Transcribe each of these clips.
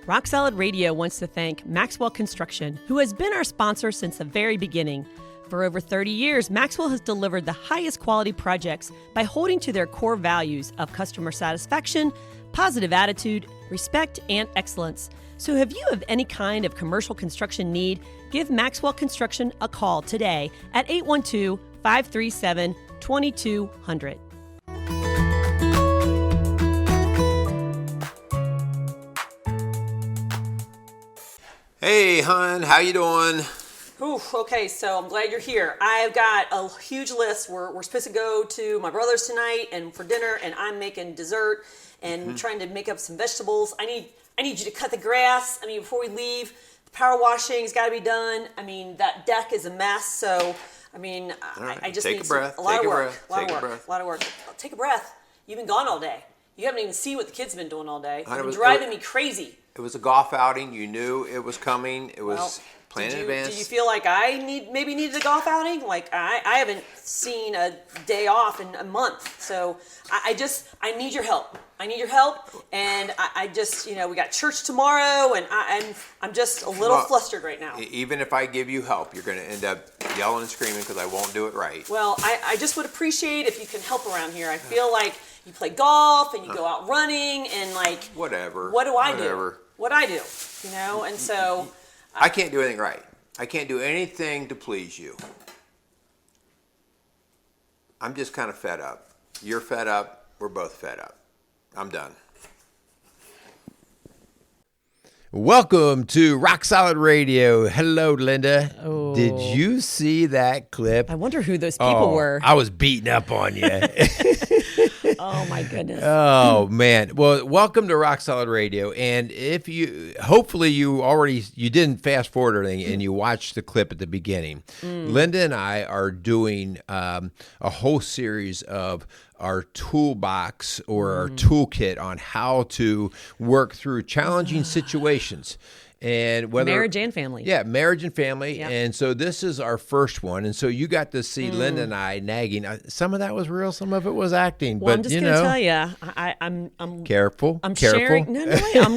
Rock Solid Radio wants to thank Maxwell Construction, who has been our sponsor since the very beginning. For over 30 years, Maxwell has delivered the highest quality projects by holding to their core values of customer satisfaction, positive attitude, respect, and excellence. So if you have any kind of commercial construction need, give Maxwell Construction a call today at 812-537-2200. Hey, hon, how you doing? Oof, okay, so I'm glad you're here. I've got a huge list. We're supposed to go to my brother's tonight and for dinner, and I'm making dessert and trying to make up some vegetables. I need you to cut the grass. I mean, before we leave, the power washing's got to be done. I mean, that deck is a mess. So, I mean, right, I just take need a breath, a lot take of a work. breath, A lot take of a work. breath. A lot of work. Take a breath. You've been gone all day. You haven't even seen what the kids have been doing all day. You've been driving me crazy. It was a golf outing. You knew it was coming. It was planned in advance. Did you feel like I maybe needed a golf outing? Like I haven't seen a day off in a month. So I need your help. I need your help. And I just, we got church tomorrow, and I'm just a little flustered right now. Even if I give you help, you're going to end up yelling and screaming because I won't do it right. Well, I just would appreciate if you can help around here. I feel like you play golf and you go out running and like whatever. What do I do? What I do, and so I can't do anything right. I can't do anything to please you. I'm just kind of fed up. You're fed up. We're both fed up. I'm done. Welcome to Rock Solid Radio. Hello, Linda. Oh. Did you see that clip? I wonder who those people were. I was beating up on you. Oh my goodness. Oh man. Well, welcome to Rock Solid Radio. And hopefully you didn't fast forward or anything and you watched the clip at the beginning. Linda and I are doing a whole series of our toolbox or our toolkit on how to work through challenging situations. And whether marriage and family. Yeah, marriage and family. Yep. And so this is our first one. And so you got to see Linda and I nagging. Some of that was real, some of it was acting. Well, but I'm just going to tell you, I'm careful. I'm careful. sharing. No,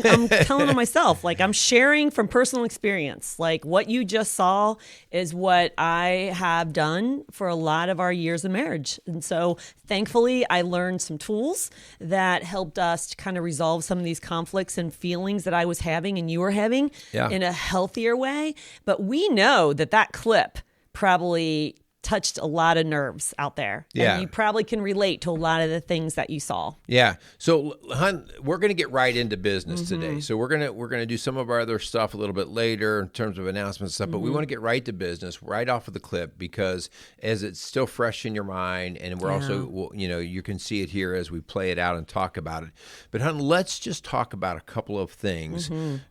I'm telling on myself. Like I'm sharing from personal experience. Like what you just saw is what I have done for a lot of our years of marriage. And so thankfully, I learned some tools that helped us to kind of resolve some of these conflicts and feelings that I was having and you were having. In a healthier way. But we know that clip probably touched a lot of nerves out there. Yeah. And you probably can relate to a lot of the things that you saw. Yeah. So, hon, we're going to get right into business today. So we're going to do some of our other stuff a little bit later in terms of announcements and stuff, but we want to get right to business right off of the clip because as it's still fresh in your mind and we're also, you can see it here as we play it out and talk about it. But, hon, let's just talk about a couple of things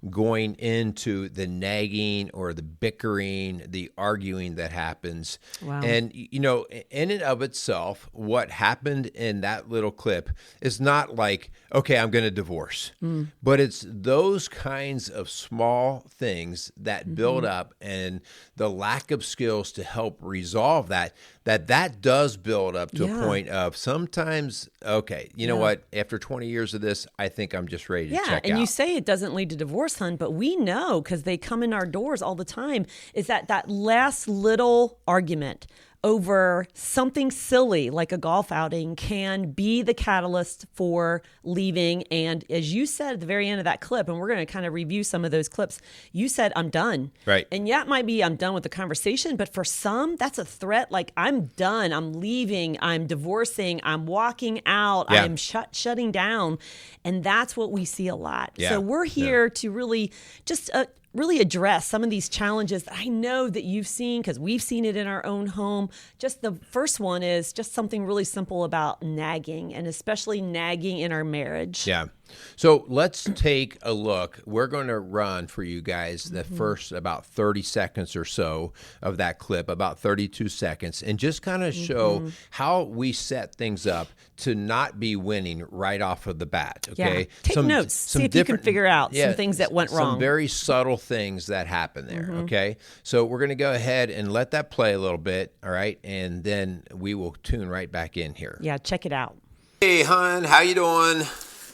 going into the nagging or the bickering, the arguing that happens. Wow. And, in and of itself, what happened in that little clip is not like, okay, I'm going to divorce. But it's those kinds of small things that build up and the lack of skills to help resolve that does build up to a point of sometimes, okay, you know what? After 20 years of this, I think I'm just ready to check out. And you say it doesn't lead to divorce, hon, but we know because they come in our doors all the time is that last little argument over something silly like a golf outing can be the catalyst for leaving. And as you said at the very end of that clip, and we're going to kind of review some of those clips, you said, I'm done. Right. And yeah, it might be I'm done with the conversation, but for some, that's a threat. Like I'm done, I'm leaving, I'm divorcing, I'm walking out, I am shutting down. And that's what we see a lot. Yeah. So we're here to really just really address some of these challenges that I know that you've seen because we've seen it in our own home. Just the first one is just something really simple about nagging, and especially nagging in our marriage. Yeah. So let's take a look. We're going to run for you guys the first about 30 seconds or so of that clip, about 32 seconds, and just kind of show how we set things up to not be winning right off of the bat. Okay. Yeah. Take notes. See if you can figure out some things that went wrong. Some very subtle things that happen there. Okay. So we're going to go ahead and let that play a little bit. All right. And then we will tune right back in here. Yeah. Check it out. Hey, hon, how you doing?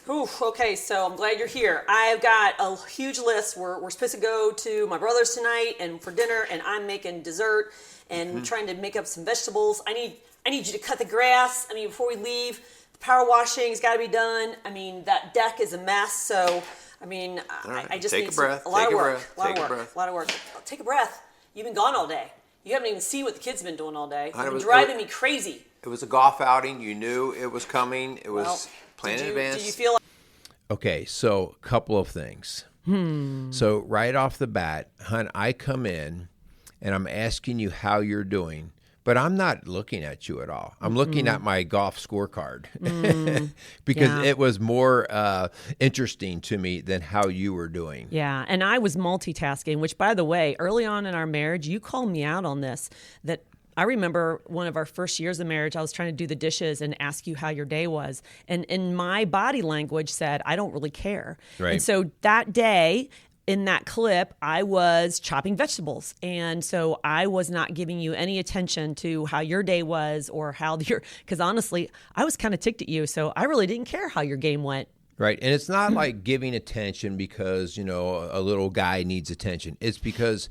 Oof, okay, so I'm glad you're here. I've got a huge list. We're supposed to go to my brother's tonight and for dinner, and I'm making dessert and trying to make up some vegetables. I need you to cut the grass. I mean, before we leave, the power washing's got to be done. I mean, that deck is a mess. So, I mean, right. I just Take need a breath. a lot Take of a work. breath. A lot Take of a work. breath. A lot of work. Take a breath. You've been gone all day. You haven't even seen what the kids have been doing all day. You've been driving me crazy. It was a golf outing. You knew it was coming. It was planned in advance. Did you feel like... Okay, so a couple of things. So right off the bat, hon, I come in and I'm asking you how you're doing, but I'm not looking at you at all. I'm looking at my golf scorecard because it was more interesting to me than how you were doing. Yeah, and I was multitasking, which, by the way, early on in our marriage, you called me out on this, that I remember one of our first years of marriage, I was trying to do the dishes and ask you how your day was. And my body language said, I don't really care. Right. And so that day, in that clip, I was chopping vegetables. And so I was not giving you any attention to how your day was or how because honestly, I was kind of ticked at you. So I really didn't care how your game went. Right. And it's not like giving attention because, a little guy needs attention. It's because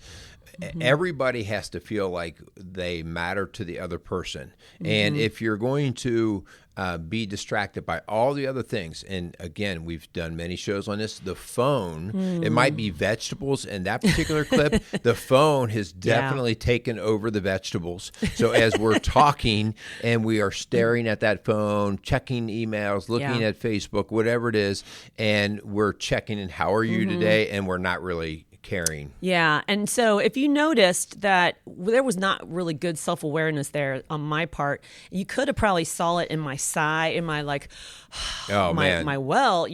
everybody has to feel like they matter to the other person. And if you're going to be distracted by all the other things, and again, we've done many shows on this, the phone, it might be vegetables in that particular clip. The phone has definitely taken over the vegetables. So as we're talking and we are staring at that phone, checking emails, looking at Facebook, whatever it is, and we're checking in, how are you today? And we're not really caring. Yeah. And so if you noticed that there was not really good self-awareness there on my part, you could have probably saw it in my sigh, in my my well,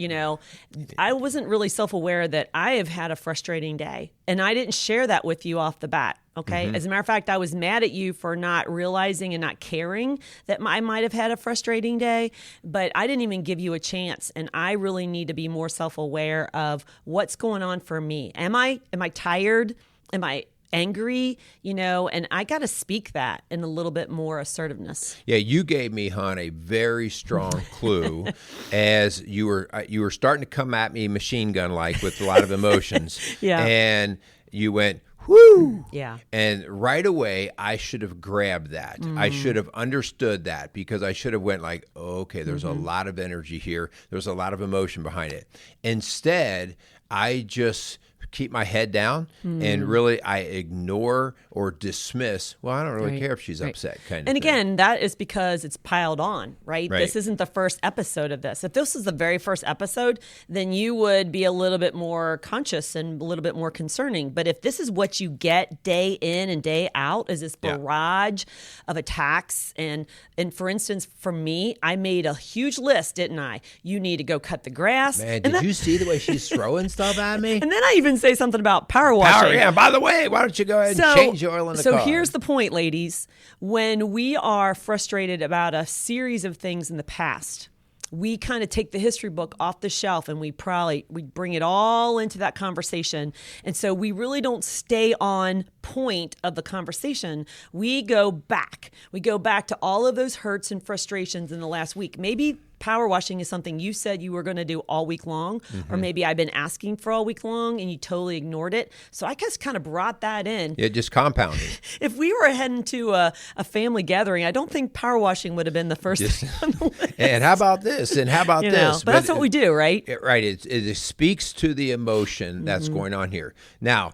I wasn't really self-aware that I have had a frustrating day. And I didn't share that with you off the bat. Okay. As a matter of fact, I was mad at you for not realizing and not caring that I might have had a frustrating day, but I didn't even give you a chance. And I really need to be more self-aware of what's going on for me. Am I tired? Am I angry? And I got to speak that in a little bit more assertiveness. Yeah, you gave me, hon, a very strong clue as you were starting to come at me machine gun like with a lot of emotions. And you went, whoo! Yeah. And right away, I should have grabbed that. I should have understood that because I should have went like, okay, there's a lot of energy here. There's a lot of emotion behind it. Instead, I just keep my head down and really I ignore or dismiss. Well, I don't really care if she's upset kind of And thing. again, that is because it's piled on, right? Right. This isn't the first episode of this. If this was the very first episode, then you would be a little bit more conscious and a little bit more concerning. But if this is what you get day in and day out, is this barrage of attacks. And for instance, for me, I made a huge list, didn't I? You need to go cut the grass. Man, did you see the way she's throwing stuff at me? And then I even say something about power washing. Yeah, by the way, why don't you go ahead and change the oil in the car? So here's the point, ladies. When we are frustrated about a series of things in the past, we kind of take the history book off the shelf and we bring it all into that conversation. And so we really don't stay on point of the conversation. We go back. We go back to all of those hurts and frustrations in the last week. Maybe power washing is something you said you were going to do all week long, or maybe I've been asking for all week long and you totally ignored it. So I just kind of brought that in. Yeah, just compounding. If we were heading to a family gathering, I don't think power washing would have been the first thing on the list. And how about this? And how about this? But that's what we do, right? Right. It speaks to the emotion that's going on here. Now,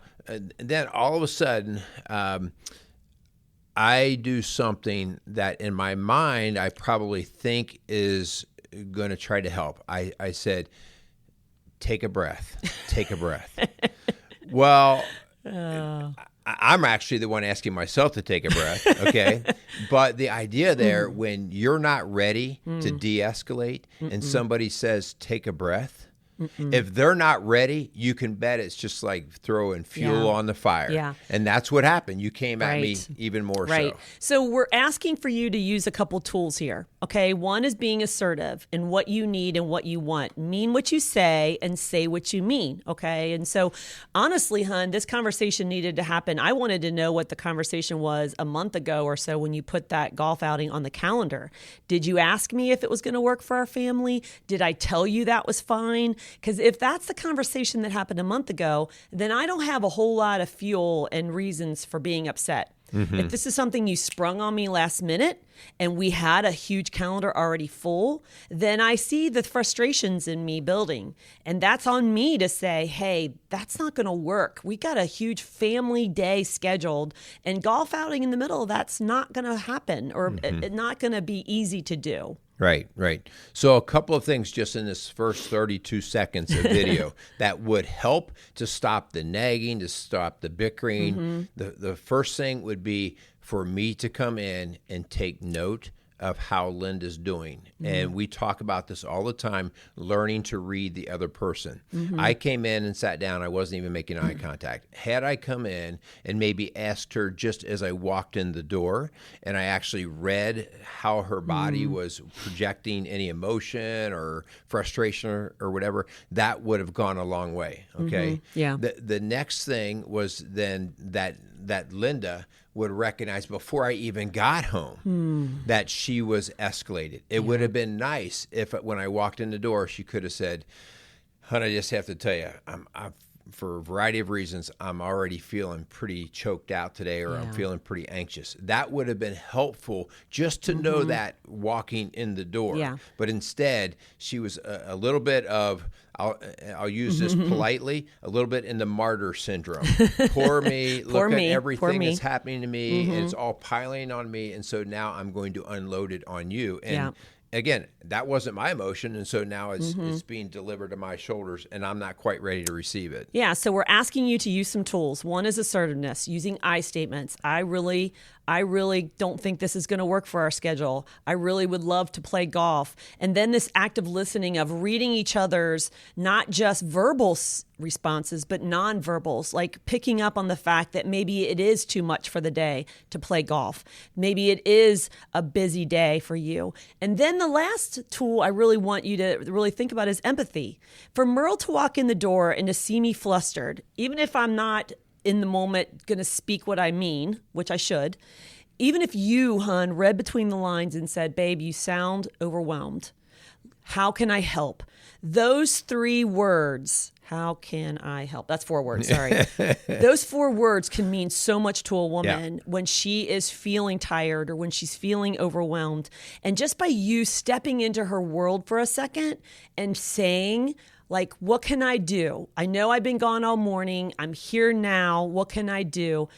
then all of a sudden, I do something that in my mind I probably think is going to try to help. I said, take a breath. Take a breath. Well, I'm actually the one asking myself to take a breath, okay? But the idea there, when you're not ready to de-escalate and somebody says, take a breath, If they're not ready, you can bet it's just like throwing fuel on the fire. Yeah. And that's what happened. You came at me even more Right. so. So we're asking for you to use a couple tools here. Okay. One is being assertive in what you need and what you want. Mean what you say and say what you mean. Okay. And so honestly, hun, this conversation needed to happen. I wanted to know what the conversation was a month ago or so when you put that golf outing on the calendar. Did you ask me if it was going to work for our family? Did I tell you that was fine? Because if that's the conversation that happened a month ago, then I don't have a whole lot of fuel and reasons for being upset. If this is something you sprung on me last minute and we had a huge calendar already full, then I see the frustrations in me building. And that's on me to say, hey, that's not going to work. We got a huge family day scheduled, and golf outing in the middle, that's not going to happen, or not going to be easy to do. Right. So a couple of things just in this first 32 seconds of video that would help to stop the nagging, to stop the bickering. The first thing would be for me to come in and take note of how Linda's doing. And we talk about this all the time, learning to read the other person. I came in and sat down. I wasn't even making eye contact. Had I come in and maybe asked her just as I walked in the door, and I actually read how her body was projecting any emotion or frustration or whatever, that would have gone a long way, okay? Yeah. The next thing was then that Linda would recognize before I even got home that she was escalated. It would have been nice if when I walked in the door, she could have said, "Hon, I just have to tell you, I'm for a variety of reasons, I'm already feeling pretty choked out today, or I'm feeling pretty anxious." That would have been helpful just to know that walking in the door. Yeah. But instead, she was a little bit of, I'll use this politely, a little bit in the martyr syndrome. Poor me, look at everything that's happening to me, and it's all piling on me, and so now I'm going to unload it on you. And again, that wasn't my emotion, and so now it's being delivered to my shoulders, and I'm not quite ready to receive it. Yeah, so we're asking you to use some tools. One is assertiveness, using I statements. I really don't think this is going to work for our schedule. I really would love to play golf. And then this active listening of reading each other's not just verbal responses, but nonverbals, like picking up on the fact that maybe it is too much for the day to play golf. Maybe it is a busy day for you. And then the last tool I really want you to really think about is empathy. For Merle to walk in the door and to see me flustered, even if I'm not in the moment going to speak what I mean, which I should, even if you, hun, read between the lines and said, "Babe, you sound overwhelmed. How can I help?" Those 3 words, how can I help? That's 4 words, sorry. Those 4 words can mean so much to a woman when she is feeling tired or when she's feeling overwhelmed. And just by you stepping into her world for a second and saying, like, what can I do? I know I've been gone all morning. I'm here now. What can I do?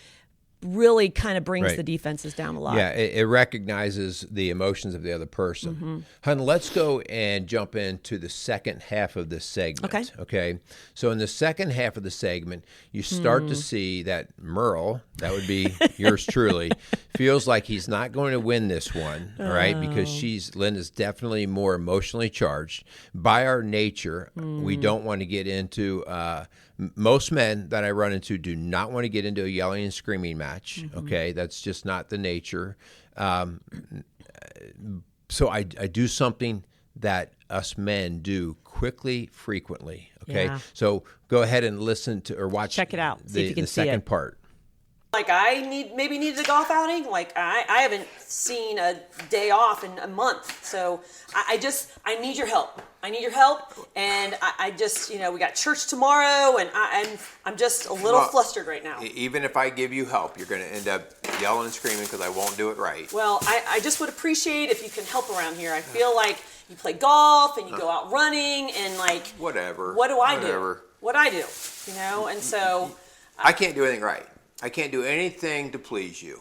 Really kind of brings the defenses down a lot. Yeah, it recognizes the emotions of the other person. Hun, let's go and jump into the second half of this segment. Okay. So in the second half of the segment, you start to see that Merle, that would be yours truly, feels like he's not going to win this one, all right? Because Linda's definitely more emotionally charged. By our nature, we don't want to get into most men that I run into do not want to get into a yelling and screaming match. Okay, that's just not the nature. So I do something that us men do quickly, frequently. Okay, so go ahead and listen to or watch. Check it out. See if you can the see second it. part. Like I maybe needed a golf outing. Like I haven't seen a day off in a month. So I need your help. I need your help. And I just, we got church tomorrow and I'm just a little flustered right now. Even if I give you help, you're going to end up yelling and screaming because I won't do it right. Well, I just would appreciate if you can help around here. I feel like you play golf and you go out running and like, whatever. What do I do? What I do, and so. I can't do anything right. I can't do anything to please you.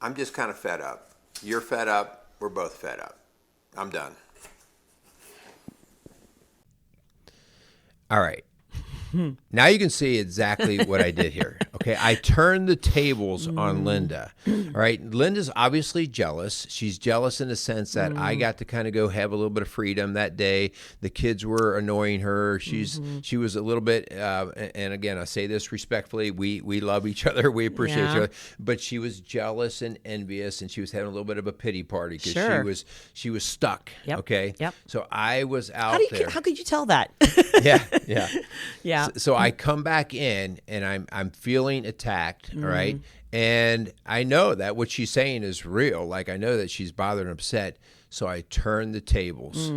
I'm just kind of fed up. You're fed up. We're both fed up. I'm done. All right. Now you can see exactly what I did here. Okay, I turned the tables on Linda. All right, Linda's obviously jealous. She's jealous in the sense that I got to kind of go have a little bit of freedom that day. The kids were annoying her. She was a little bit, and again, I say this respectfully. We love each other. We appreciate each other. But she was jealous and envious, and she was having a little bit of a pity party because she was stuck. Yep. Okay. Yep. So I was out there. How could you tell that? Yeah. Yeah. So I come back in and I'm feeling attacked, all right? And I know that what she's saying is real. Like, I know that she's bothered and upset. So I turn the tables.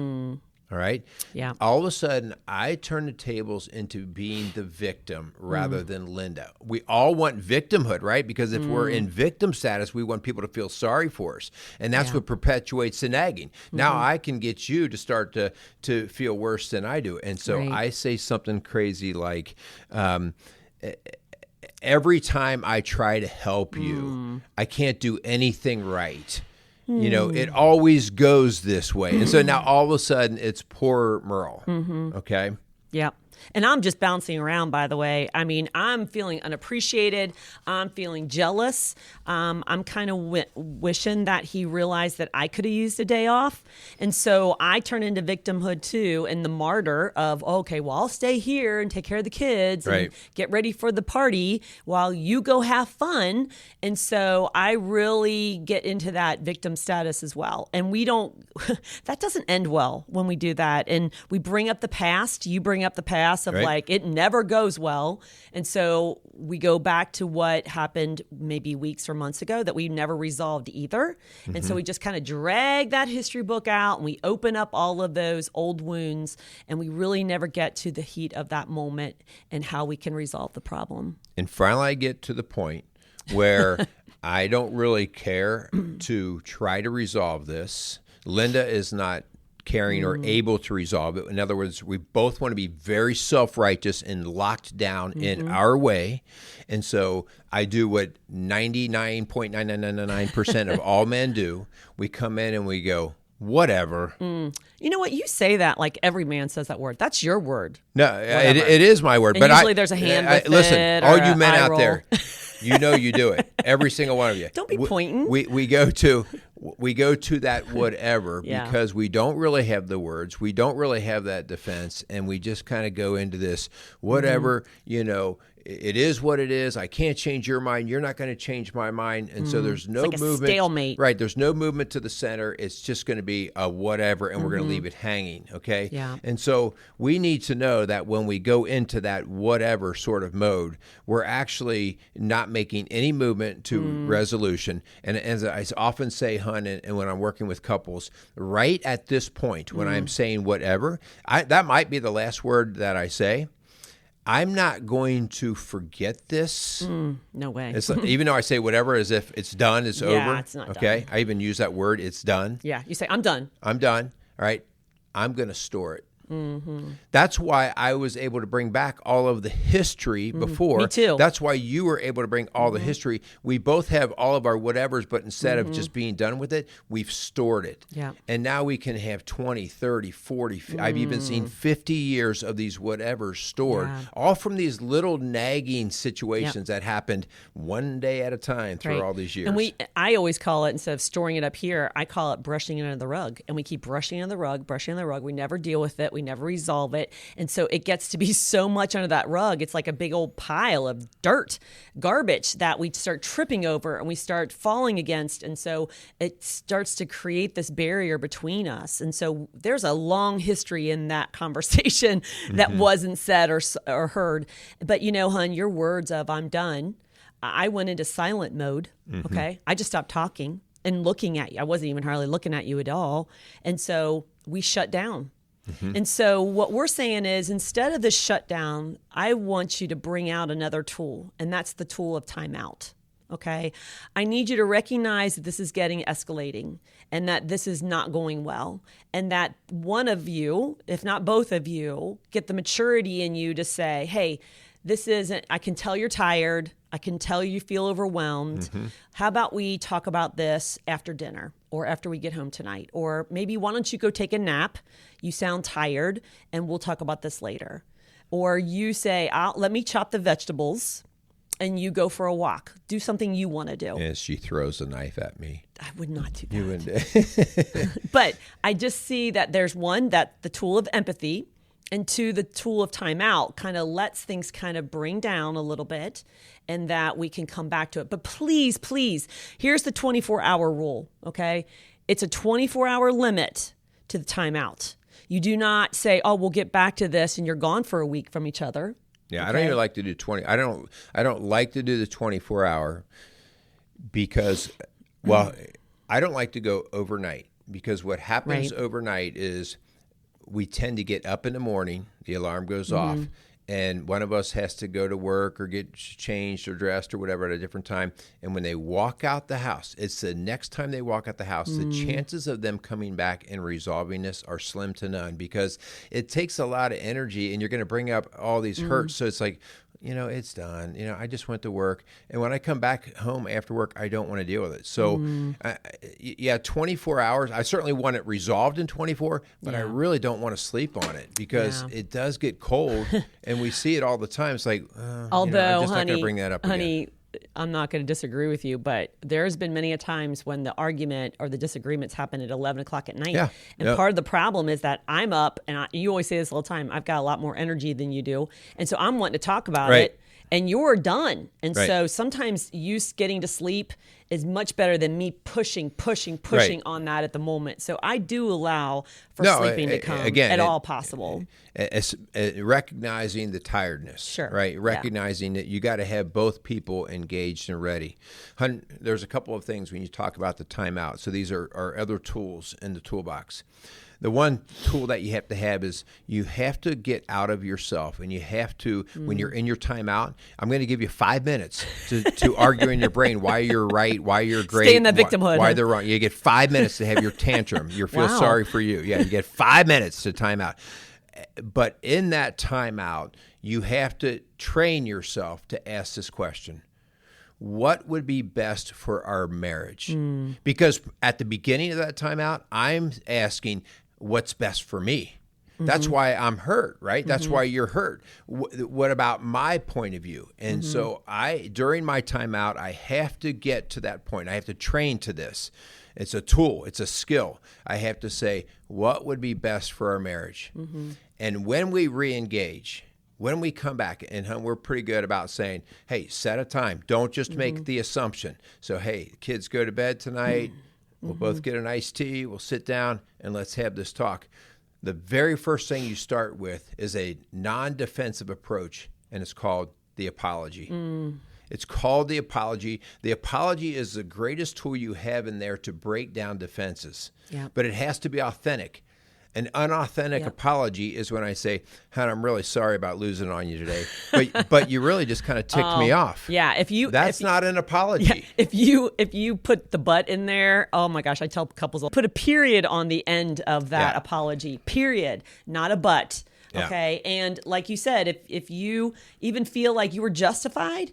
All right? Yeah. All of a sudden, I turn the tables into being the victim rather than Linda. We all want victimhood, right? Because if we're in victim status, we want people to feel sorry for us. And that's what perpetuates the nagging. Now I can get you to start to feel worse than I do. And so I say something crazy like, every time I try to help you, I can't do anything right. You know, it always goes this way. And so now all of a sudden it's poor Merle. Okay. Yep. And I'm just bouncing around, by the way. I mean, I'm feeling unappreciated. I'm feeling jealous. I'm kind of wishing that he realized that I could have used a day off. And so I turn into victimhood too, and the martyr of, okay, well, I'll stay here and take care of the kids and get ready for the party while you go have fun. And so I really get into that victim status as well. And that doesn't end well when we do that. And we bring up the past. You bring up the past of like, it never goes well. And so we go back to what happened maybe weeks or months ago that we never resolved either. And so we just kind of drag that history book out and we open up all of those old wounds and we really never get to the heat of that moment and how we can resolve the problem. And finally I get to the point where I don't really care to try to resolve this. Linda is not caring or able to resolve it. In other words, we both want to be very self-righteous and locked down in our way. And so I do what 99.9999% of all men do. We come in and we go, whatever. You know what? You say that like every man says that word. That's your word. No, it is my word. And but usually there's a hand with listen, it. all or you men out roll. there, you know you do it. Every single one of you. Don't be pointing. We go to that whatever because we don't really have the words. We don't really have that defense. And we just kind of go into this whatever, you know, it is what it is. I can't change your mind. You're not going to change my mind. And so there's no it's like movement. A stalemate. Right. There's no movement to the center. It's just going to be a whatever, and we're going to leave it hanging. Okay. Yeah. And so we need to know that when we go into that whatever sort of mode, we're actually not making any movement to resolution. And as I often say, hun, and when I'm working with couples, right at this point, when I'm saying whatever, that might be the last word that I say. I'm not going to forget this. No way. It's like, even though I say whatever as if it's done, it's over. It's not okay. done. I even use that word, it's done. Yeah. You say, I'm done. I'm done. All right. I'm going to store it. That's why I was able to bring back all of the history before. Me too. That's why you were able to bring all the history. We both have all of our whatevers, but instead of just being done with it, we've stored it. Yeah. And now we can have 20, 30, 40, I've even seen 50 years of these whatevers stored, all from these little nagging situations that happened one day at a time through all these years. And I always call it, instead of storing it up here, I call it brushing it under the rug. And we keep brushing under the rug, brushing under the rug. We never deal with it. We never resolve it. And so it gets to be so much under that rug. It's like a big old pile of dirt, garbage that we start tripping over and we start falling against. And so it starts to create this barrier between us. And so there's a long history in that conversation that wasn't said or heard. But you know, hun, your words of I'm done, I went into silent mode. Okay. I just stopped talking and looking at you. I wasn't even hardly looking at you at all. And so we shut down. And so what we're saying is, instead of the shutdown, I want you to bring out another tool, and that's the tool of timeout. Okay? I need you to recognize that this is escalating and that this is not going well, and that one of you, if not both of you, get the maturity in you to say, hey, this isn't, I can tell you're tired. I can tell you feel overwhelmed. How about we talk about this after dinner or after we get home tonight? Or maybe why don't you go take a nap? You sound tired and we'll talk about this later. Or you say, let me chop the vegetables and you go for a walk. Do something you want to do. And she throws a knife at me. I would not do that. You wouldn't. But I just see that there's one, that the tool of empathy, and two, the tool of timeout kind of lets things kind of bring down a little bit, and that we can come back to it. But please, here's the 24-hour rule, okay? It's a 24-hour limit to the timeout. You do not say, oh, we'll get back to this, and you're gone for a week from each other. Yeah, okay? I don't even like to do 20. I don't like to do the 24-hour because, well, I don't like to go overnight, because what happens overnight is we tend to get up in the morning, the alarm goes off, and one of us has to go to work or get changed or dressed or whatever at a different time. And when they walk out the house, it's the next time they walk out the house, the chances of them coming back and resolving this are slim to none, because it takes a lot of energy and you're going to bring up all these hurts. So it's like, it's done. I just went to work. And when I come back home after work, I don't want to deal with it. So, 24 hours. I certainly want it resolved in 24, but I really don't want to sleep on it, because it does get cold and we see it all the time. It's like, although, I'm just not going to bring that up again. I'm not going to disagree with you, but there's been many a times when the argument or the disagreements happen at 11 o'clock at night. Yeah. And part of the problem is that I'm up, and you always say this all the time, I've got a lot more energy than you do. And so I'm wanting to talk about it, and you're done. And so sometimes you getting to sleep is much better than me pushing on that at the moment. So I do allow for sleeping to come at all possible. Recognizing the tiredness, sure, right? Recognizing that you got to have both people engaged and ready. There's a couple of things when you talk about the timeout. So these are other tools in the toolbox. The one tool that you have to have is you have to get out of yourself, and you have to, when you're in your timeout, I'm going to give you 5 minutes to argue in your brain why you're right, why you're great. Stay in that victimhood. Why they're wrong. You get 5 minutes to have your tantrum. You feel sorry for you. Yeah, you get 5 minutes to time out. But in that timeout, you have to train yourself to ask this question. What would be best for our marriage? Because at the beginning of that timeout, I'm asking, what's best for me? That's why I'm hurt, right? That's why you're hurt. What about my point of view? And so during my timeout, I have to get to that point. I have to train to this. It's a tool. It's a skill. I have to say, what would be best for our marriage? And when we re-engage, when we come back, and we're pretty good about saying, hey, set a time. Don't just make the assumption. So, hey, kids go to bed tonight. We'll both get an iced tea. We'll sit down and let's have this talk. The very first thing you start with is a non-defensive approach, and it's called the apology. It's called the apology. The apology is the greatest tool you have in there to break down defenses. But it has to be authentic. An unauthentic apology is when I say, "Hon, I'm really sorry about losing on you today," but you really just kind of ticked me off. Yeah, that's not an apology. Yeah, if you put the but in there, oh my gosh, I tell couples, put a period on the end of that apology. Period, not a but. Okay, and like you said, if you even feel like you were justified.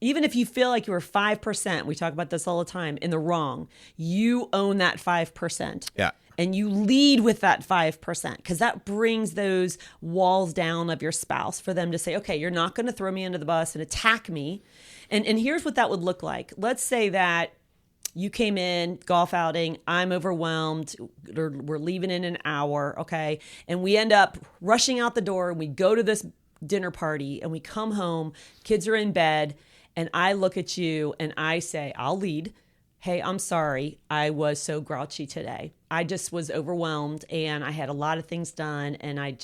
Even if you feel like you were 5%, we talk about this all the time, in the wrong, you own that 5%. Yeah. And you lead with that 5%, because that brings those walls down of your spouse for them to say, okay, you're not going to throw me under the bus and attack me. And here's what that would look like. Let's say that you came in, golf outing, I'm overwhelmed, we're leaving in an hour, okay? And we end up rushing out the door, and we go to this dinner party, and we come home, kids are in bed, and I look at you and I say, I'll lead. Hey, I'm sorry. I was so grouchy today. I just was overwhelmed, and I had a lot of things done, and I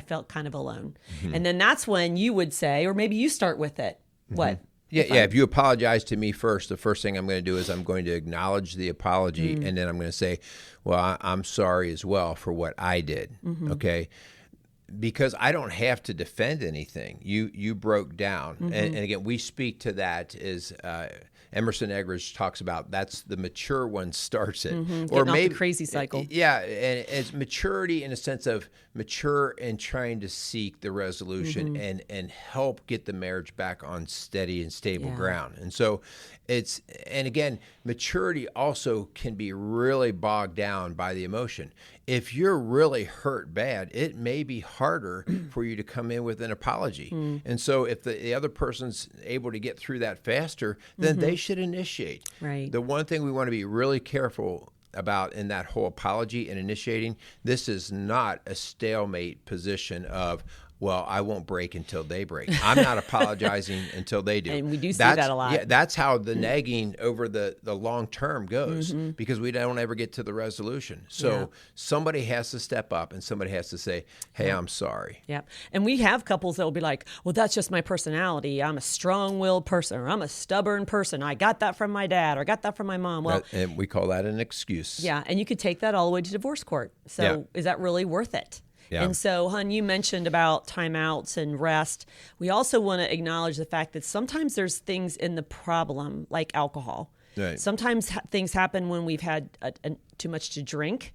felt kind of alone. And then that's when you would say, or maybe you start with it. What? Yeah. If you apologize to me first, the first thing I'm going to do is I'm going to acknowledge the apology, and then I'm going to say, well, I'm sorry as well for what I did. Okay. Because I don't have to defend anything. You broke down. And again, we speak to that Emerson Eggers talks about that's the mature one starts it. Or maybe the crazy cycle. Yeah, and it's maturity in a sense of mature and trying to seek the resolution and help get the marriage back on steady and stable ground. And so and again, maturity also can be really bogged down by the emotion. If you're really hurt bad, it may be harder for you to come in with an apology. And so if the other person's able to get through that faster, then they should initiate. Right. The one thing we want to be really careful about in that whole apology and initiating, this is not a stalemate position of, well, I won't break until they break. I'm not apologizing until they do. And we do see that a lot. Yeah, that's how the nagging over the long term goes because we don't ever get to the resolution. So somebody has to step up and somebody has to say, hey, I'm sorry. Yeah. And we have couples that will be like, well, that's just my personality. I'm a strong-willed person, or I'm a stubborn person. I got that from my dad, or I got that from my mom. Well, and we call that an excuse. Yeah. And you could take that all the way to divorce court. So is that really worth it? Yeah. And so, hon, you mentioned about timeouts and rest. We also want to acknowledge the fact that sometimes there's things in the problem, like alcohol. Right. Sometimes things happen when we've had too much to drink,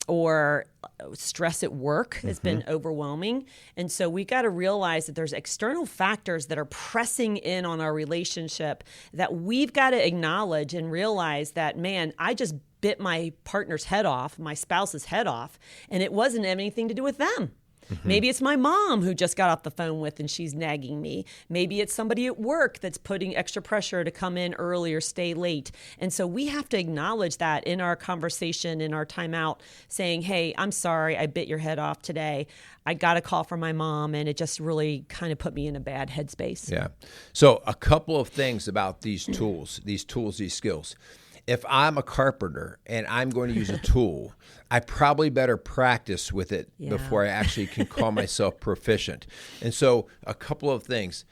or stress at work has been overwhelming. And so we got to realize that there's external factors that are pressing in on our relationship that we've got to acknowledge and realize that, man, I just bit my partner's head off, my spouse's head off, and it wasn't anything to do with them. Maybe it's my mom who just got off the phone with and she's nagging me. Maybe it's somebody at work that's putting extra pressure to come in early or stay late. And so we have to acknowledge that in our conversation, in our timeout, saying, hey, I'm sorry, I bit your head off today. I got a call from my mom and it just really kind of put me in a bad headspace. Yeah. So a couple of things about these tools, these skills. If I'm a carpenter and I'm going to use a tool, I probably better practice with it before I actually can call myself proficient. And so a couple of things.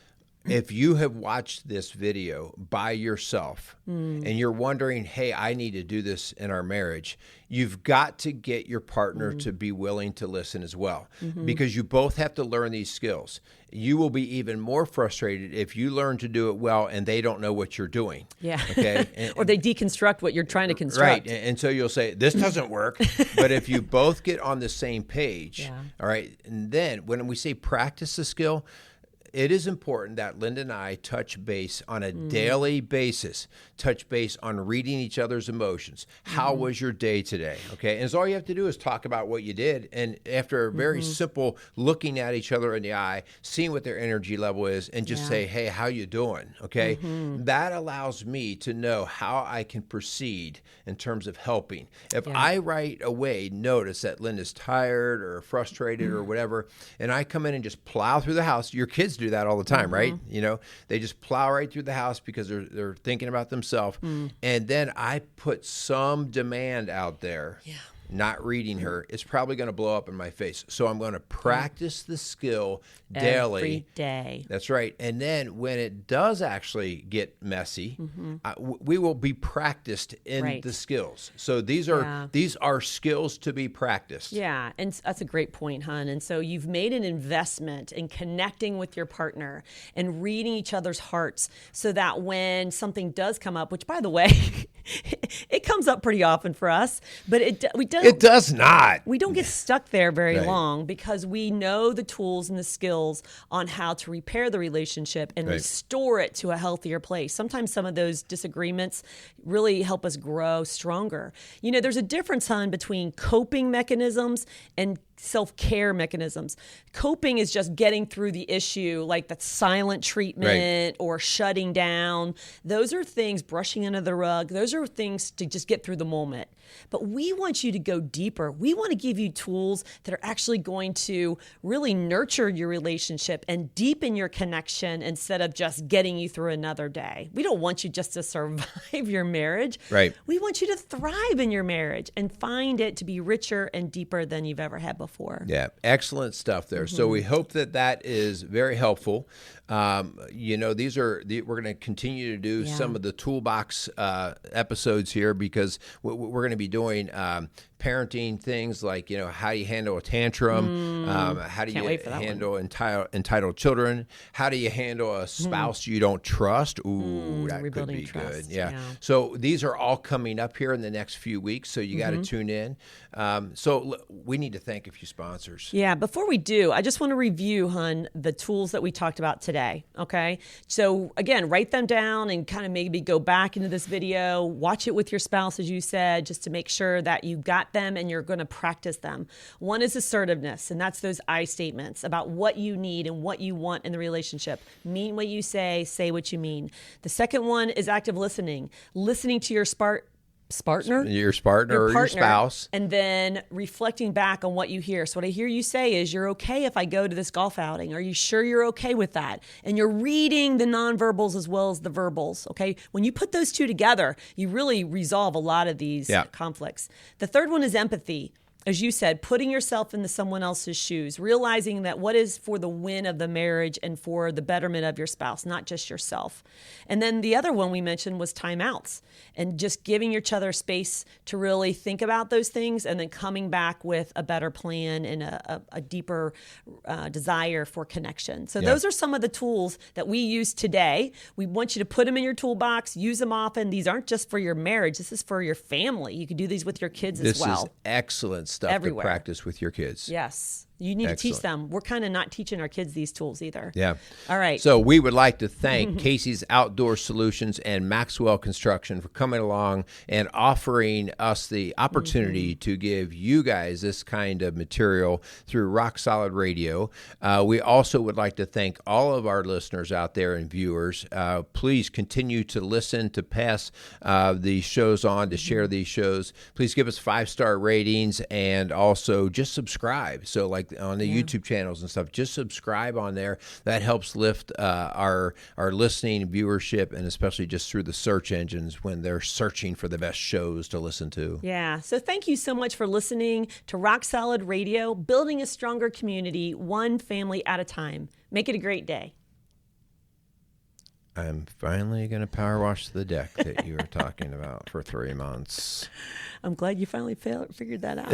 If you have watched this video by yourself and you're wondering, hey, I need to do this in our marriage, you've got to get your partner to be willing to listen as well, because you both have to learn these skills. You will be even more frustrated if you learn to do it well and they don't know what you're doing. Yeah. Okay. Or they deconstruct what you're trying to construct. Right. And so you'll say, this doesn't work. But if you both get on the same page, all right, and then when we say practice the skill, it is important that Linda and I touch base on a daily basis, touch base on reading each other's emotions. How was your day today? Okay. And so all you have to do is talk about what you did. And after a very simple looking at each other in the eye, seeing what their energy level is, and just say, hey, how you doing? Okay. That allows me to know how I can proceed in terms of helping. If I right away notice that Linda's tired or frustrated or whatever, and I come in and just plow through the house, your kids do that all the time, right? You know, they just plow right through the house because they're thinking about themselves. And then I put some demand out there, not reading her. It's probably going to blow up in my face. So I'm going to practice the skill daily. Every day. That's right. And then when it does actually get messy, we will be practiced in the skills. So these are skills to be practiced. Yeah, and that's a great point, hon. And so you've made an investment in connecting with your partner and reading each other's hearts so that when something does come up, which, by the way, it comes up pretty often for us, but it does not. We don't get stuck there very long because we know the tools and the skills on how to repair the relationship and restore it to a healthier place. Sometimes some of those disagreements really help us grow stronger. You know, there's a difference, hon, between coping mechanisms and self-care mechanisms. Coping is just getting through the issue, like that silent treatment or shutting down. Those are things, brushing under the rug. Those are things to just get through the moment. But we want you to go deeper. We want to give you tools that are actually going to really nurture your relationship and deepen your connection instead of just getting you through another day. We don't want you just to survive your marriage. Right. We want you to thrive in your marriage and find it to be richer and deeper than you've ever had before. Yeah, excellent stuff there. So we hope that is very helpful. You know, we're going to continue to do some of the toolbox episodes here because we're going to be doing parenting things like, how do you handle a tantrum? How do you handle entitled children? How do you handle a spouse you don't trust? Ooh, that could be trust. Good. Yeah. So these are all coming up here in the next few weeks. So you got to tune in. So we need to thank a few sponsors. Yeah. Before we do, I just want to review, Hun, the tools that we talked about today. Okay. So again, write them down and kind of maybe go back into this video, watch it with your spouse, as you said, just to make sure that you got them and you're going to practice them. One is assertiveness, and that's those I statements about what you need and what you want in the relationship. Mean what you say what you mean. The second one is active listening to your partner, your spouse, and then reflecting back on what you hear. So what I hear you say is, you're okay if I go to this golf outing. Are you sure you're okay with that? And you're reading the nonverbals as well as the verbals. Okay. When you put those two together, you really resolve a lot of these conflicts. The third one is empathy. As you said, putting yourself into someone else's shoes, realizing that what is for the win of the marriage and for the betterment of your spouse, not just yourself. And then the other one we mentioned was timeouts, and just giving each other space to really think about those things and then coming back with a better plan and a deeper desire for connection. So those are some of the tools that we use today. We want you to put them in your toolbox, use them often. These aren't just for your marriage. This is for your family. You can do these with your kids as well. This is excellent stuff everywhere to practice with your kids. Yes. You need to teach them. We're kind of not teaching our kids these tools either. Yeah. All right. So we would like to thank Casey's Outdoor Solutions and Maxwell Construction for coming along and offering us the opportunity to give you guys this kind of material through Rock Solid Radio. We also would like to thank all of our listeners out there and viewers. Please continue to listen, to pass these shows on, to share these shows. Please give us 5-star ratings and also just subscribe. So like on the YouTube channels and stuff, just subscribe on there. That helps lift our listening viewership, and especially just through the search engines when they're searching for the best shows to listen to. Yeah. So thank you so much for listening to Rock Solid Radio, building a stronger community, one family at a time. Make it a great day. I'm finally going to power wash the deck that you were talking about for 3 months. I'm glad you finally figured that out.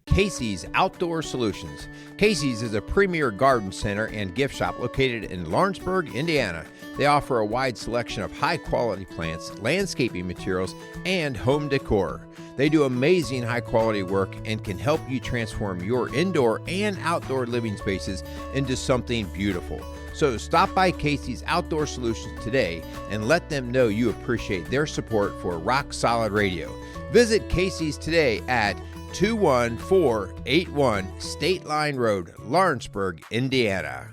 Casey's Outdoor Solutions. Casey's is a premier garden center and gift shop located in Lawrenceburg, Indiana. They offer a wide selection of high-quality plants, landscaping materials, and home decor. They do amazing high-quality work and can help you transform your indoor and outdoor living spaces into something beautiful. So stop by Casey's Outdoor Solutions today and let them know you appreciate their support for Rock Solid Radio. Visit Casey's today at 21481 State Line Road, Lawrenceburg, Indiana.